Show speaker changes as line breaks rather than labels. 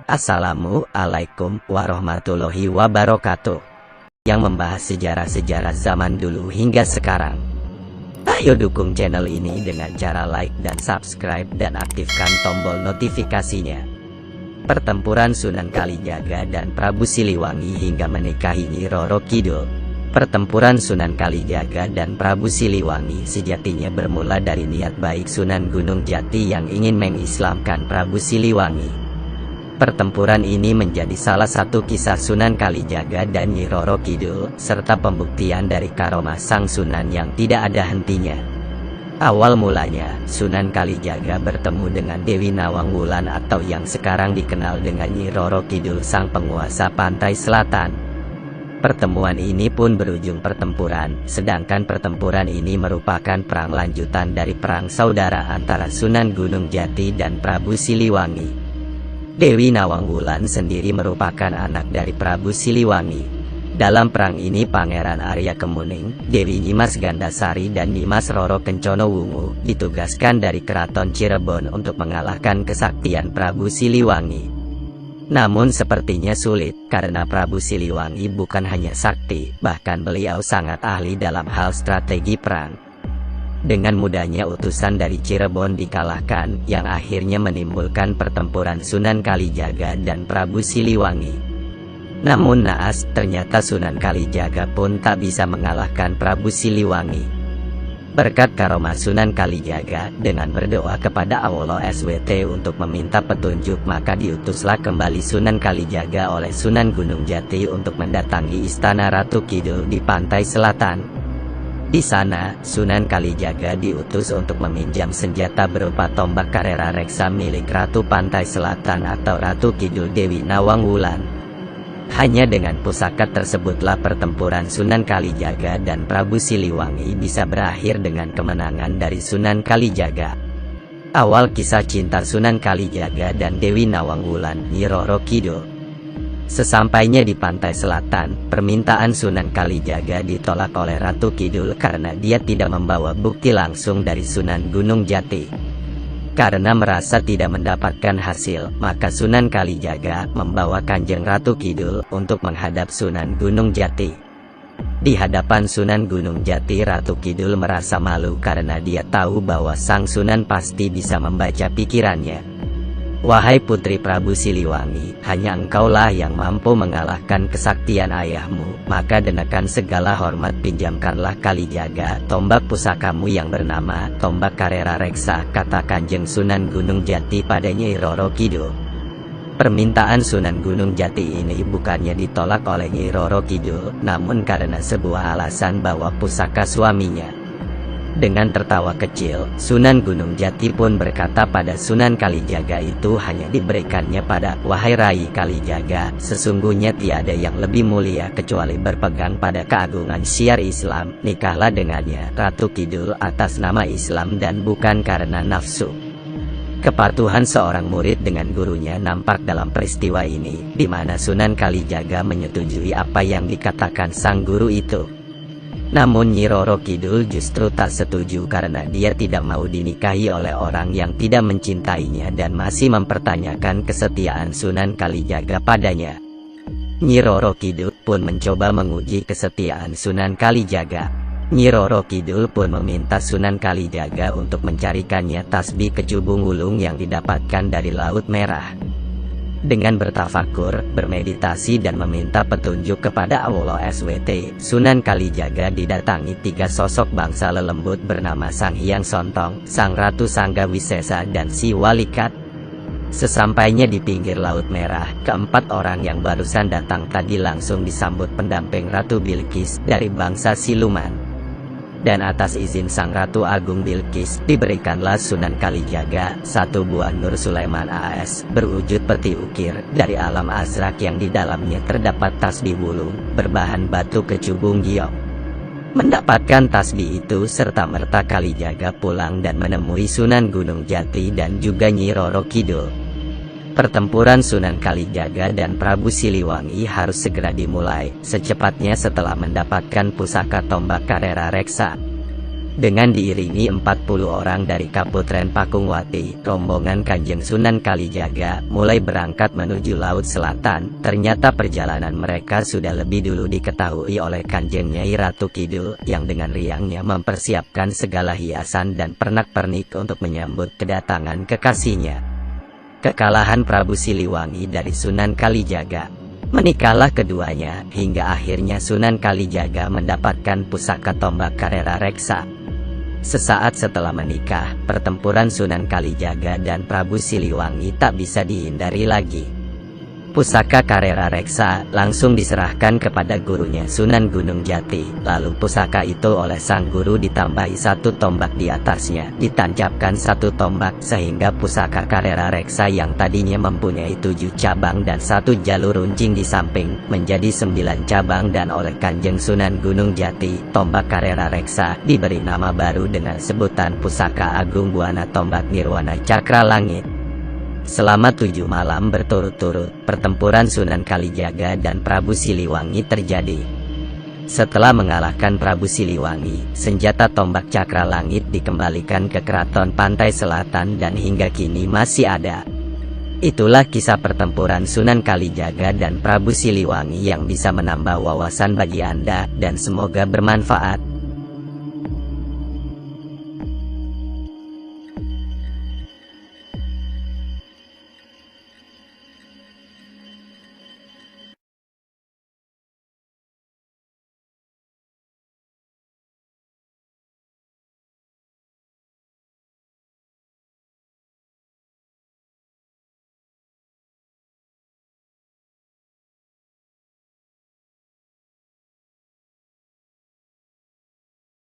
Assalamualaikum warahmatullahi wabarakatuh. Yang membahas sejarah-sejarah zaman dulu hingga sekarang. Ayo dukung channel ini dengan cara like dan subscribe dan aktifkan tombol notifikasinya. Pertempuran Sunan Kalijaga dan Prabu Siliwangi hingga menikahi Nyi Roro Kidul. Pertempuran Sunan Kalijaga dan Prabu Siliwangi sejatinya bermula dari niat baik Sunan Gunung Jati yang ingin mengislamkan Prabu Siliwangi. Pertempuran ini menjadi salah satu kisah Sunan Kalijaga dan Nyi Roro Kidul, serta pembuktian dari karomah sang Sunan yang tidak ada hentinya. Awal mulanya, Sunan Kalijaga bertemu dengan Dewi Nawang Wulan atau yang sekarang dikenal dengan Nyi Roro Kidul, sang penguasa pantai selatan. Pertemuan ini pun berujung pertempuran, sedangkan pertempuran ini merupakan perang lanjutan dari perang saudara antara Sunan Gunung Jati dan Prabu Siliwangi. Dewi Nawang Wulan sendiri merupakan anak dari Prabu Siliwangi. Dalam perang ini Pangeran Arya Kemuning, Dewi Nyimas Gandasari dan Nyimas Roro Kencono Wungu ditugaskan dari Keraton Cirebon untuk mengalahkan kesaktian Prabu Siliwangi. Namun sepertinya sulit, karena Prabu Siliwangi bukan hanya sakti, bahkan beliau sangat ahli dalam hal strategi perang. Dengan mudahnya utusan dari Cirebon dikalahkan, yang akhirnya menimbulkan pertempuran Sunan Kalijaga dan Prabu Siliwangi. Namun naas, ternyata Sunan Kalijaga pun tak bisa mengalahkan Prabu Siliwangi. Berkat karomah Sunan Kalijaga, dengan berdoa kepada Allah SWT untuk meminta petunjuk, maka diutuslah kembali Sunan Kalijaga oleh Sunan Gunung Jati untuk mendatangi istana Ratu Kidul di pantai selatan. Di sana, Sunan Kalijaga diutus untuk meminjam senjata berupa tombak Karera Reksa milik Ratu Pantai Selatan atau Ratu Kidul Dewi Nawang Wulan. Hanya dengan pusaka tersebutlah pertempuran Sunan Kalijaga dan Prabu Siliwangi bisa berakhir dengan kemenangan dari Sunan Kalijaga. Awal kisah cinta Sunan Kalijaga dan Dewi Nawang Wulan, Nyi Roro Kidul. Sesampainya di pantai selatan, permintaan Sunan Kalijaga ditolak oleh Ratu Kidul karena dia tidak membawa bukti langsung dari Sunan Gunung Jati. Karena merasa tidak mendapatkan hasil, maka Sunan Kalijaga membawa Kanjeng Ratu Kidul untuk menghadap Sunan Gunung Jati. Di hadapan Sunan Gunung Jati, Ratu Kidul merasa malu karena dia tahu bahwa sang Sunan pasti bisa membaca pikirannya. Wahai putri Prabu Siliwangi, hanya engkaulah yang mampu mengalahkan kesaktian ayahmu, maka dengan segala hormat pinjamkanlah Kalijaga tombak pusakamu yang bernama tombak Karera Reksa, kata Kanjeng Sunan Gunung Jati pada Nyi Roro Kidul. Permintaan Sunan Gunung Jati ini bukannya ditolak oleh Nyi Roro Kidul, namun karena sebuah alasan bahwa pusaka suaminya. Dengan tertawa kecil, Sunan Gunung Jati pun berkata pada Sunan Kalijaga itu hanya diberikannya pada, wahai Rai Kalijaga, sesungguhnya tiada yang lebih mulia kecuali berpegang pada keagungan syiar Islam, nikahlah dengannya, Ratu Kidul, atas nama Islam dan bukan karena nafsu. Kepatuhan seorang murid dengan gurunya nampak dalam peristiwa ini, di mana Sunan Kalijaga menyetujui apa yang dikatakan sang guru itu. Namun Nyi Roro Kidul justru tak setuju karena dia tidak mau dinikahi oleh orang yang tidak mencintainya dan masih mempertanyakan kesetiaan Sunan Kalijaga padanya. Nyi Roro Kidul pun mencoba menguji kesetiaan Sunan Kalijaga. Nyi Roro Kidul pun meminta Sunan Kalijaga untuk mencarikannya tasbih kecubung wulung yang didapatkan dari Laut Merah. Dengan bertafakur, bermeditasi dan meminta petunjuk kepada Allah SWT, Sunan Kalijaga didatangi tiga sosok bangsa lelembut bernama Sang Hyang Sontong, Sang Ratu Sangga Wisesa dan Si Walikat. Sesampainya di pinggir Laut Merah, keempat orang yang barusan datang tadi langsung disambut pendamping Ratu Bilqis dari bangsa Siluman. Dan atas izin Sang Ratu Agung Bilqis, diberikanlah Sunan Kalijaga satu buah Nur Sulaiman AS berwujud peti ukir dari alam azrak yang di dalamnya terdapat tasbih wulung berbahan batu kecubung giok. Mendapatkan tasbih itu serta merta Kalijaga pulang dan menemui Sunan Gunung Jati dan juga Nyi Roro Kidul. Pertempuran Sunan Kalijaga dan Prabu Siliwangi harus segera dimulai, secepatnya setelah mendapatkan pusaka tombak Karera Reksa. Dengan diiringi 40 orang dari Kaputren Pakungwati, rombongan Kanjeng Sunan Kalijaga mulai berangkat menuju Laut Selatan. Ternyata perjalanan mereka sudah lebih dulu diketahui oleh Kanjeng Nyai Ratu Kidul, yang dengan riangnya mempersiapkan segala hiasan dan pernak-pernik untuk menyambut kedatangan kekasihnya. Kekalahan Prabu Siliwangi dari Sunan Kalijaga. Menikahlah keduanya, hingga akhirnya Sunan Kalijaga mendapatkan pusaka tombak Karera Reksa. Sesaat setelah menikah, pertempuran Sunan Kalijaga dan Prabu Siliwangi tak bisa dihindari lagi. Pusaka Karera Reksa langsung diserahkan kepada gurunya Sunan Gunung Jati. Lalu pusaka itu oleh sang guru ditambahi satu tombak di atasnya, ditancapkan satu tombak, sehingga pusaka Karera Reksa yang tadinya mempunyai 7 cabang dan 1 jalur runcing di samping, menjadi 9 cabang, dan oleh Kanjeng Sunan Gunung Jati, tombak Karera Reksa diberi nama baru dengan sebutan Pusaka Agung Buana Tombak Nirwana Cakra Langit. Selama 7 malam berturut-turut, pertempuran Sunan Kalijaga dan Prabu Siliwangi terjadi. Setelah mengalahkan Prabu Siliwangi, senjata tombak Cakra Langit dikembalikan ke Keraton Pantai Selatan dan hingga kini masih ada. Itulah kisah pertempuran Sunan Kalijaga dan Prabu Siliwangi yang bisa menambah wawasan bagi Anda, dan semoga bermanfaat.